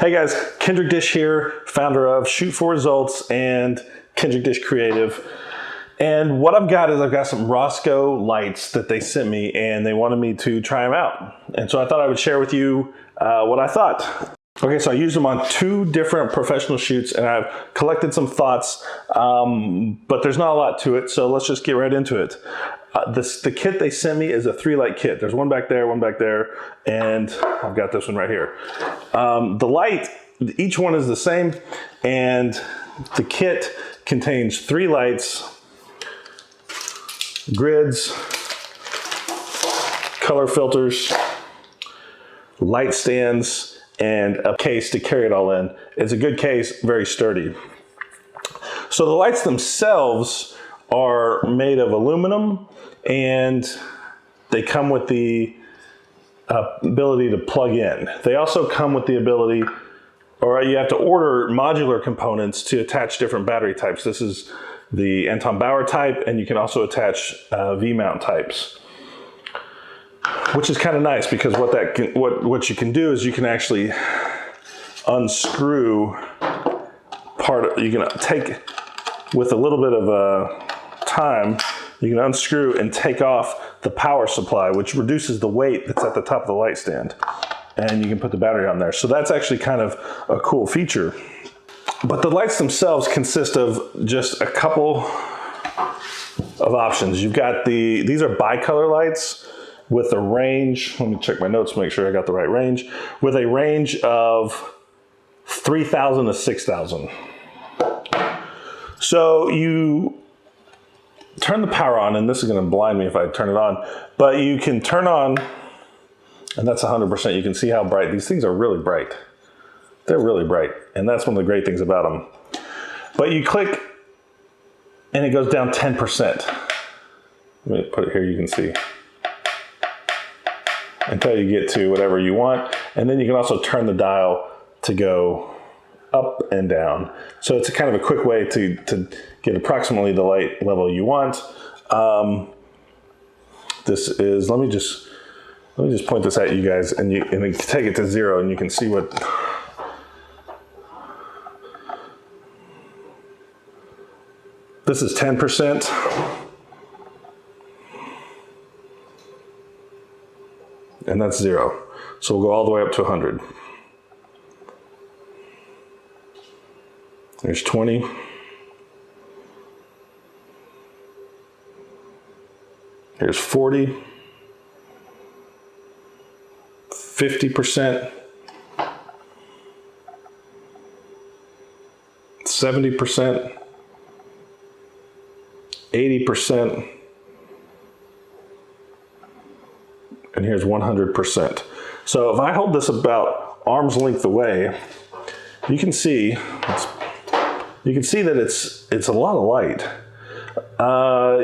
Hey guys, Kendrick Dish here, founder of Shoot for Results and Kendrick Dish Creative. And what I've got is I've got some Rosco lights that they sent me and they wanted me to try them out. And so I thought I would share with you what I thought. Okay, so I used them on 2 different professional shoots and I've collected some thoughts, but there's not a lot to it, so let's just get right into it. The kit they sent me is a 3-light kit. There's one back there, and I've got this one right here. The light, each one is the same, and the kit contains 3 lights, grids, color filters, light stands, and a case to carry it all in. It's a good case, very sturdy. So the lights themselves are made of aluminum and they come with the ability to plug in. They also come with the ability, or you have to order modular components to attach different battery types. This is the Anton Bauer type, and you can also attach V-mount types, which is kind of nice because what you can do is you can actually unscrew you can take, with a little bit of time, you can unscrew and take off the power supply, which reduces the weight that's at the top of the light stand. And you can put the battery on there. So that's actually kind of a cool feature. But the lights themselves consist of just a couple of options. You've got these are bicolor lights with a range, let me check my notes, make sure I got the right range, with a range of 3,000 to 6,000. So you turn the power on, and this is going to blind me if I turn it on, but you can turn on, and that's 100%. You can see how bright. These things are really bright. They're really bright, and that's one of the great things about them. But you click, and it goes down 10%. Let me put it here, you can see. Until you get to whatever you want, and then you can also turn the dial to go up and down. So it's a kind of a quick way to get approximately the light level you want. This is, let me just point this at you guys, and you can take it to 0 and you can see what. This is 10%. And that's 0. So we'll go all the way up to 100. There's 20. Here's 40. 50%. 70%. 80%. And here's 100%. So if I hold this about arm's length away, you can see that it's a lot of light.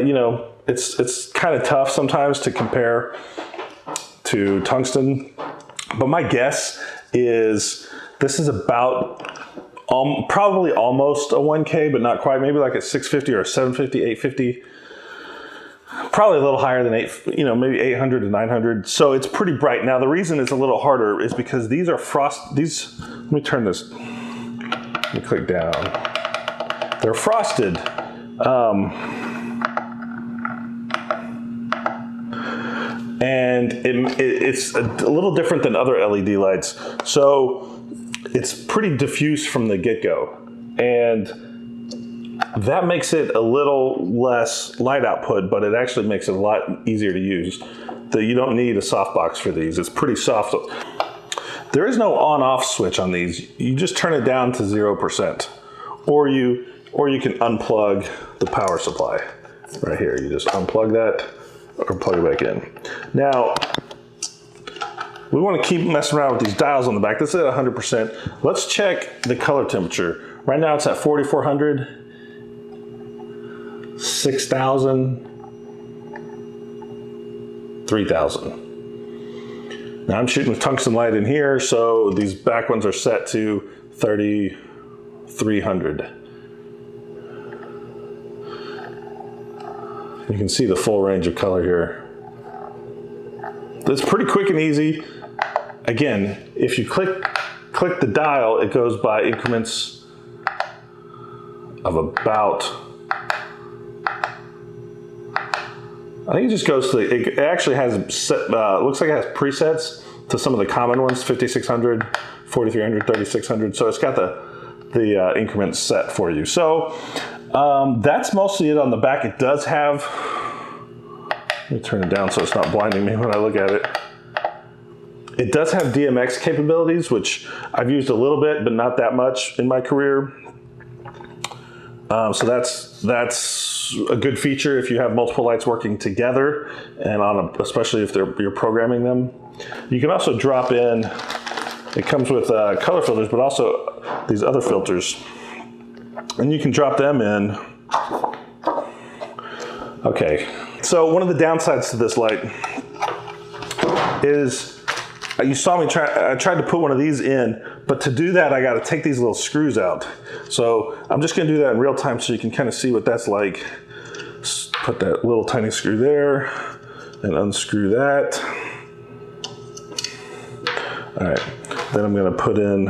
You know, it's kind of tough sometimes to compare to tungsten, but my guess is this is about probably almost a 1K, but not quite. Maybe like a 650 or a 750, 850. Probably a little higher than maybe 800 to 900. So it's pretty bright. Now the reason it's a little harder is because these are let me turn this, let me click down. They're frosted. And it's a little different than other LED lights. So it's pretty diffuse from the get-go. And that makes it a little less light output, but it actually makes it a lot easier to use. You don't need a softbox for these. It's pretty soft. There is no on-off switch on these. You just turn it down to 0%. Or you can unplug the power supply. Right here, you just unplug that or plug it back in. Now, we want to keep messing around with these dials on the back. This is at 100%. Let's check the color temperature. Right now it's at 4,400. 6,000, 3,000. Now I'm shooting with tungsten light in here, so these back ones are set to 3,300. You can see the full range of color here. It's pretty quick and easy. Again, if you click click the dial, it goes by increments of about, I think it just goes to, it actually has, looks like it has presets to some of the common ones, 5600, 4300, 3600. So it's got the increments set for you. So that's mostly it on the back. It does have, let me turn it down so it's not blinding me when I look at it. It does have Dmx capabilities, which I've used a little bit, but not that much in my career. So that's a good feature if you have multiple lights working together, and especially if you're programming them. You can also drop in, it comes with color filters, but also these other filters, and you can drop them in. Okay, so one of the downsides to this light is, you saw me I tried to put one of these in, but to do that, I got to take these little screws out. So I'm just going to do that in real time so you can kind of see what that's like. Put that little tiny screw there and unscrew that. All right, then I'm going to put in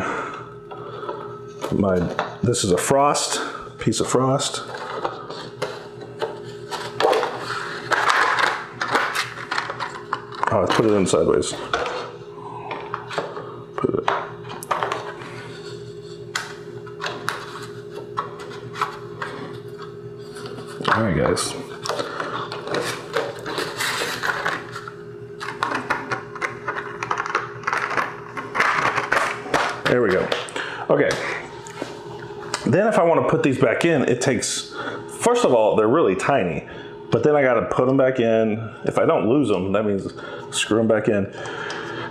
this is a piece of frost. Oh, I put it in sideways. All right, guys. There we go. Okay. Then if I want to put these back in, it takes, first of all, they're really tiny, but then I got to put them back in. If I don't lose them, that means screw them back in.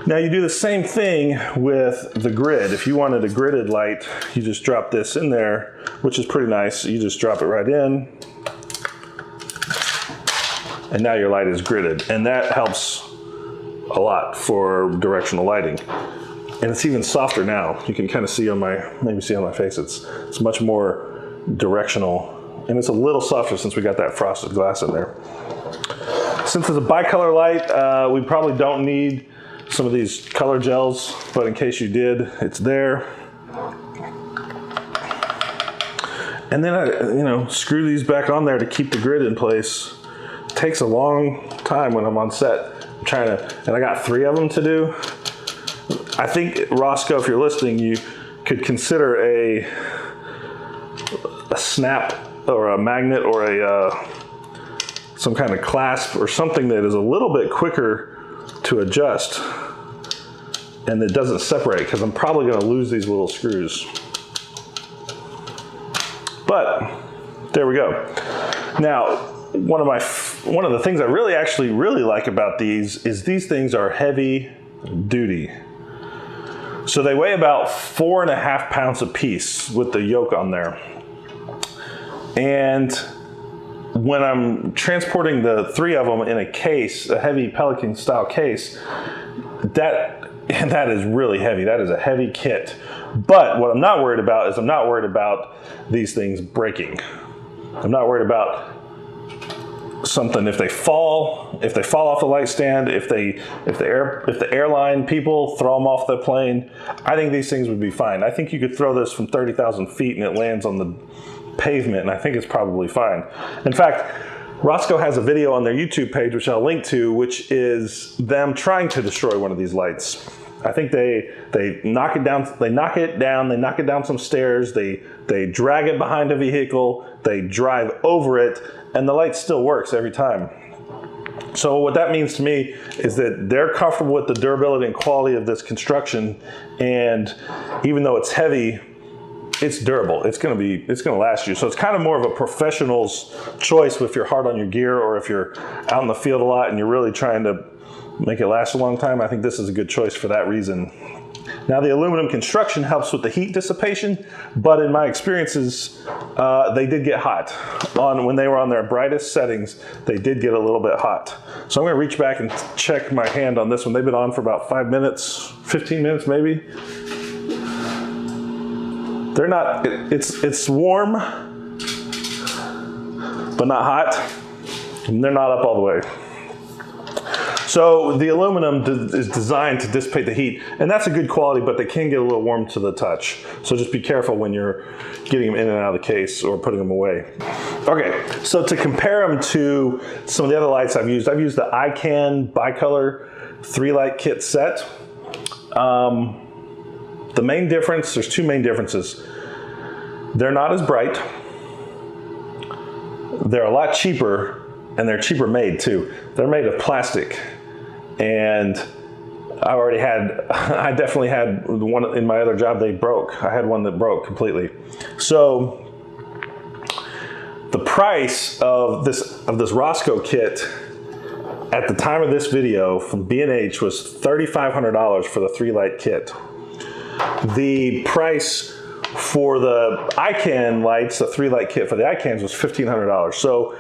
Now you do the same thing with the grid. If you wanted a gridded light, you just drop this in there, which is pretty nice. You just drop it right in, and now your light is gridded. And that helps a lot for directional lighting. And it's even softer now. You can kind of see on maybe see on my face, it's much more directional. And it's a little softer since we got that frosted glass in there. Since it's a bicolor light, we probably don't need some of these color gels, but in case you did, it's there. And then I, screw these back on there to keep the grid in place. It takes a long time when I'm on set. I'm trying to, and I got 3 of them to do. I think, Rosco, if you're listening, you could consider a snap or a magnet or some kind of clasp or something that is a little bit quicker to adjust and it doesn't separate, because I'm probably going to lose these little screws. But there we go. Now, one of the things I really like about these is these things are heavy duty. So they weigh about 4.5 pounds a piece with the yoke on there. And when I'm transporting the 3 of them in a case, a heavy Pelican style case, that is really heavy. That is a heavy kit. But what I'm not worried about is I'm not worried about these things breaking. I'm not worried about something if they fall off the light stand, if the airline people throw them off the plane. I think these things would be fine. I think you could throw this from 30,000 feet and it lands on the pavement, and I think it's probably fine. In fact, Rosco has a video on their YouTube page, which I'll link to, which is them trying to destroy one of these lights. I think they knock it down, they knock it down some stairs, they drag it behind a vehicle, they drive over it, and the light still works every time. So what that means to me is that they're comfortable with the durability and quality of this construction, and even though it's heavy, it's durable. It's gonna last you. So it's kind of more of a professional's choice if you're hard on your gear, or if you're out in the field a lot and you're really trying to make it last a long time. I think this is a good choice for that reason. Now, the aluminum construction helps with the heat dissipation, but in my experiences, they did get hot. When they were on their brightest settings, they did get a little bit hot. So I'm gonna reach back and check my hand on this one. They've been on for about 5 minutes, 15 minutes maybe. They're not, it's warm, but not hot. And they're not up all the way. So the aluminum is designed to dissipate the heat, and that's a good quality, but they can get a little warm to the touch. So just be careful when you're getting them in and out of the case or putting them away. Okay, so to compare them to some of the other lights I've used the ICANN bicolor 3-light kit set. The main difference, there's two main differences. They're not as bright. They're a lot cheaper, and they're cheaper made too. They're made of plastic, and I definitely had one in my other job. They broke. I had one that broke completely. So the price of this Rosco kit at the time of this video from B&H was $3,500 for the 3-light kit. The price for the ICANN lights, the 3-light kit for the ICANNs, was $1,500. So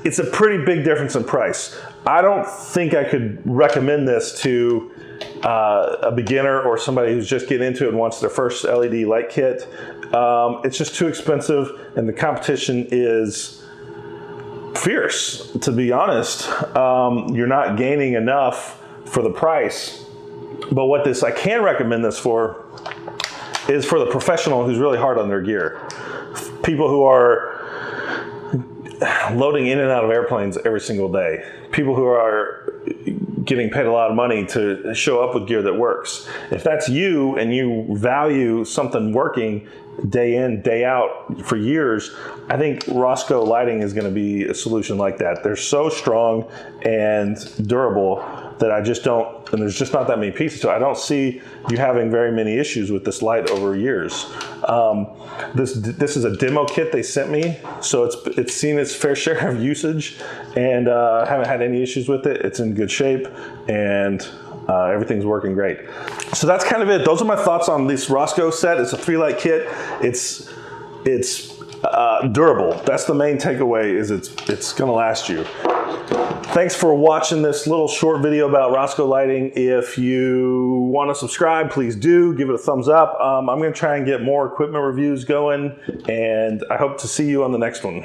it's a pretty big difference in price. I don't think I could recommend this to a beginner or somebody who's just getting into it and wants their first LED light kit. It's just too expensive, and the competition is fierce, to be honest. You're not gaining enough for the price. But what I can recommend this for is for the professional who's really hard on their gear. People who are loading in and out of airplanes every single day. People who are getting paid a lot of money to show up with gear that works. If that's you and you value something working day in, day out for years, I think Rosco lighting is going to be a solution like that. They're so strong and durable that I just don't, and there's just not that many pieces, so I don't see you having very many issues with this light over years. This is a demo kit they sent me, so it's seen its fair share of usage, and haven't had any issues with it. It's in good shape, and everything's working great. So that's kind of it. Those are my thoughts on this Rosco set. It's a 3-light kit. It's durable. That's the main takeaway, is it's gonna last you. Thanks for watching this little short video about Rosco lighting. If you want to subscribe, please do. Give it a thumbs up. I'm going to try and get more equipment reviews going, and I hope to see you on the next one.